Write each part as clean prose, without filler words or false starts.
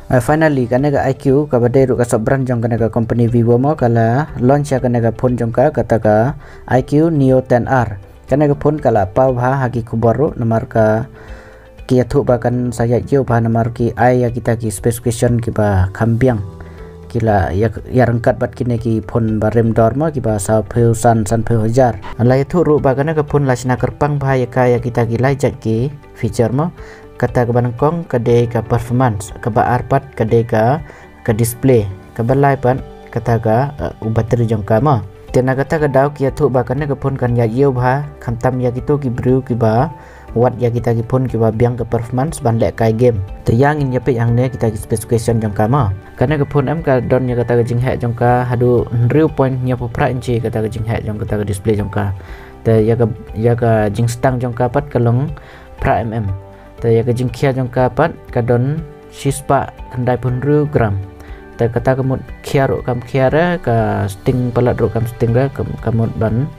Finally kanega IQ ka bade ru ka sobran jong kanega company Vivo mo kala launch ya kanega phone jong ka kata ka IQ Neo 10R kanega phone kala pau bha hagi kubaru namar ka ki athu ba kan saya jeu bha namar ki ai ya kita ki specification ki ba khambiang kila ya rangkat bat kine ki phone ba rem dor mo ki ba sa pheu san pheu hajar lai thu ru ba kanega phone la sina kerpang bha ya ka ya kita ki lai jat ki feature mo kata ke banangkong kade ka performance ke ba arpat kade ka display ke balai pan kata ka bateri jongka ma tena kata ka daw kia thu ba kan ke phone kan ya yeu ba khamtam ya gitu ki brew ki ba wat ya kita ki phone ki ba biang ke performance ban lek kai game te yang in yape yang ne kita ki specification jongka ma kan ke phone am ka don ya kata ka jing he jongka hadu 0.9 inci kata ka jing he jong kata ka display jongka te ya ka jing stang jongka pat kalong pra te ya ke jingkia jong kapat kadon sispa kendai pun gram te kata kamut kiaru kam kiara ka sting palat ru kam sting ra kamut ban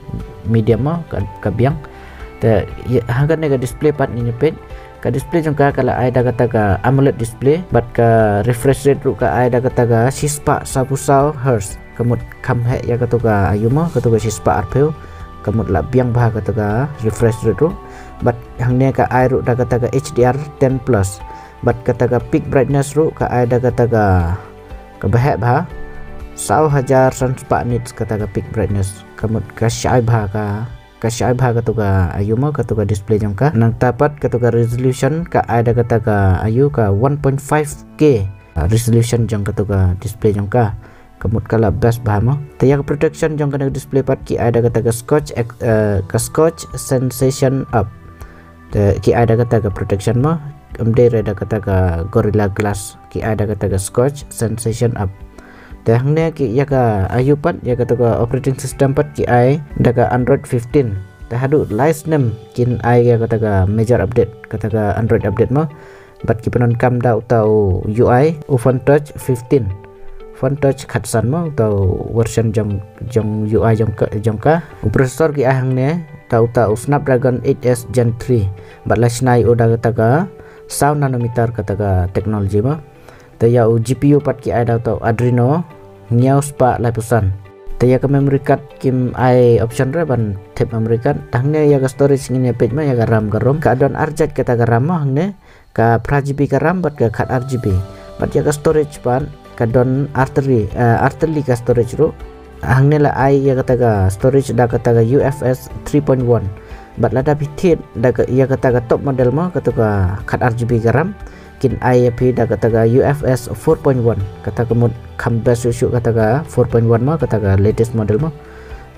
medium ma ka biang te hangan ne ka display pat ni nyepet ka display jong ka kala ai da kata ka AMOLED display bat ka refresh rate ru ka ai da kata ka sispa 1000 Hz kamut kam he ya kata ka ayuma kata ka sispa arpeu kamut la biang bah kata ka refresh rate ru but hangnya ka ai ru da kata ka HDR10 plus but kata ka peak brightness ru ka ai da kata ka bahek bah 1000 nits kata ka peak brightness kamut ka syai bah ka syai bah kata ka ayu mo kata ka display jong ka nang tapat kata ka resolution ka ai da kata ka ayu ka 1.5K resolution jong kata ka display jong ka kamut kala best bah mo taya protection jong kana display pat ki ada kata ka scotch sensation up ki ada kata ka protection mo amde ada kata ka Gorilla Glass ki ada kata ka scotch sensation up te hangne ki ya ka ayu pat ya kata ka operating system pat ki ai da ka Android 15 te hadu last name kin ai ya kata ka major update kata ka Android update mo bat ki penon kam da utau UI Phone Touch 15 Phone Touch khatsan mo utau version jong UI jong ka processor ki ahang ne tau Snapdragon 8s Gen 3 batlas nai oda kata ka 100 nanometer kata ka teknologi mo te ya GPU pat ki ada tau Adreno Neo Spa Lipusan te ya ka memory card kim ai option ra ban tip memory card tangne ya ka storage ngine page ma ya ka RAM ka ROM ka don arjat kata ka RAM mo hangne ka 4GB ka RAM bat ka 4GB bat ya ka storage pan kadon artery ka storage ru hangne la ai ya kata ka storage da kata ka UFS 3.1 bat la da bitit da ya kata ka top model mo kata ka 4GB ka RAM kin ai pi da kata ka UFS 4.1 kata ka mod kambas su kata ka 4.1 mo kata ka latest model mo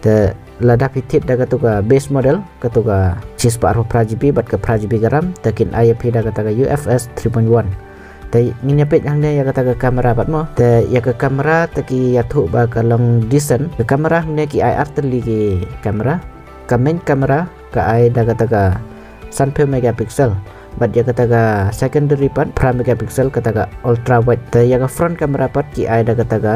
te la da bitit da kata ka base model kata ka 4GB bat ka 4GB ka RAM takin ai pi da kata ka UFS 3.1 te ngin pet yang dia ya kata ke kamera pat mo te ya ke kamera te ki ya thu ba ka long distance ke kamera ne ki ai arteli ki kamera ka main kamera ka ai da kata ka 10 megapixel bat ya kata ka secondary pat 5 megapixel kata ka ultra wide te ya ke front kamera pat ki ai da kata ka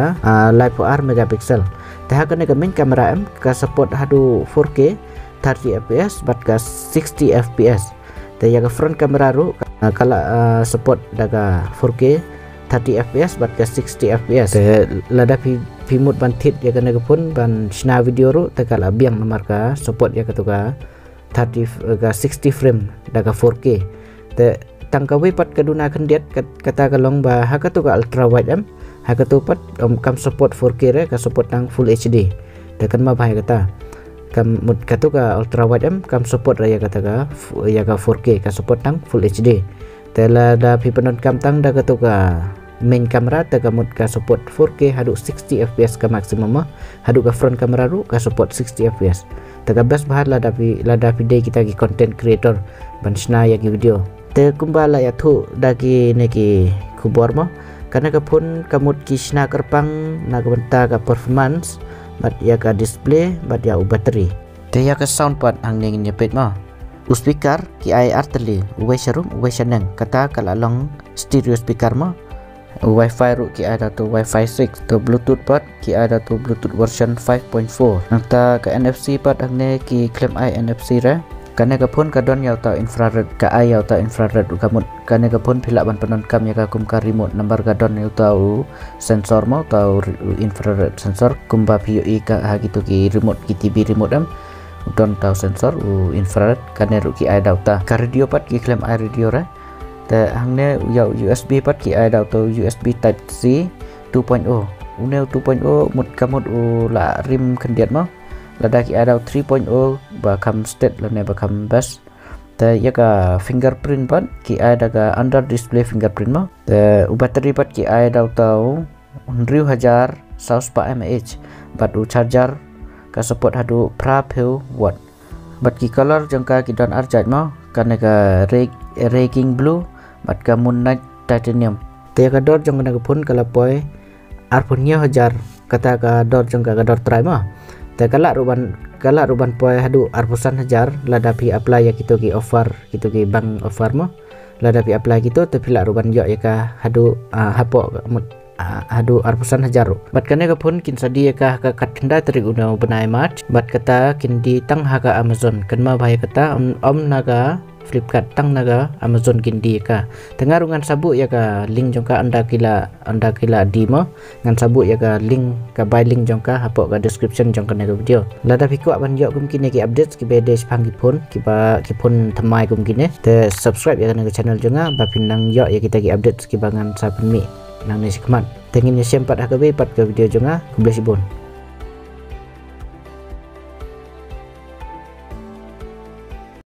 live 4 megapixel te ha ne ka main kamera em ka support hadu 4K 30 fps bat ka 60 fps te ya ke front kamera ru kala support daga 4K 30 fps bat ke 60 fps te lada pimut ban tit ya kana pun ban sna video ru te kala biang nomor ka support ya katuka 30 ka 60 frame daga 4K te tangka we pat kaduna kendiat kata kalong ba ha katuka ultra wide am ha katupat kam support 4K re ka support nang full HD te kan ma bahaya kata kam mut katuka ultra wide am kam support raya kata ya ka 4K ka support nang full HD tela da pipenon kam tang da katuka main kamera ta kamut ka support 4K hadu 60 fps ka maksimum hadu ka front kamera ru ka support 60 fps ta ka best bahar lada video kita ki content creator ban sna ya ki video te kumbala ya thu da ki ne ki kubor mo karena ka phone kamut ki sna kerpang na ka benta ka performance bat ya ka display bat ya battery te ya ka sound part hang ning nyepet mo speaker ki ai arteli we sharum we shanang kata kala long stereo speaker mo wifi ru ki ada tu wifi 6 to bluetooth part ki ada tu bluetooth version 5.4 nangta ka NFC part hang ne ki claim ai NFC ra Kane ka phone ka don yau ta infrared ka ai yau ta infrared ukamut kane ka phone phila ban panon kam ya ka kum ka remote number ka don yau ta sensor mo ta infrared sensor kumba POE ka ha gitu ki remote ki TV remote am don ta sensor infrared kane ru ki ai dau ta ka radio pat ki claim ai radio ra ta hangne yau USB pat ki ai dau ta USB type C 2.0 uneu 2.0 mut kamut la rim kendiat mo lada ki ada 3.0 bakam state lane bakam bus ta yaka fingerprint pat ki ada ka under display fingerprint mo ta battery pat ki ada tau 1000 mAh but charger ka support hadu prapeu watt but ki color jangka ki don arjat mo kana ka raking blue but ka moonlight titanium te ka dor jang kana pun kala poi arpunya hajar kata ka dor jangka ka dor try mo te kala ruban poi hadu arpusan hajar lada pi apply ya gitu ki offer gitu ki bang offer mo lada pi apply gitu te pila ruban yo ya ka hadu hapo hadu arpusan hajar bat kane ka pun kin sadi ya ka katenda trik una benai mat bat kata kin di tang ha ka Amazon kan ma bahaya kata om naga Flipkart tang naga Amazon gindi ka tengah rungan sabu ya ka link jongka anda kila di mo ngan sabu ya ka link ka buy link jongka hapok ka description jongka naga video lada piku aban yo kum kini ki update ki bede sepang ki pun temai kum kini te subscribe ya naga channel jonga ba pinang yo ya kita ki update ki bangan sapen mi nang ni sikmat tengin ya sempat hakabe pat ka video jonga kublesibon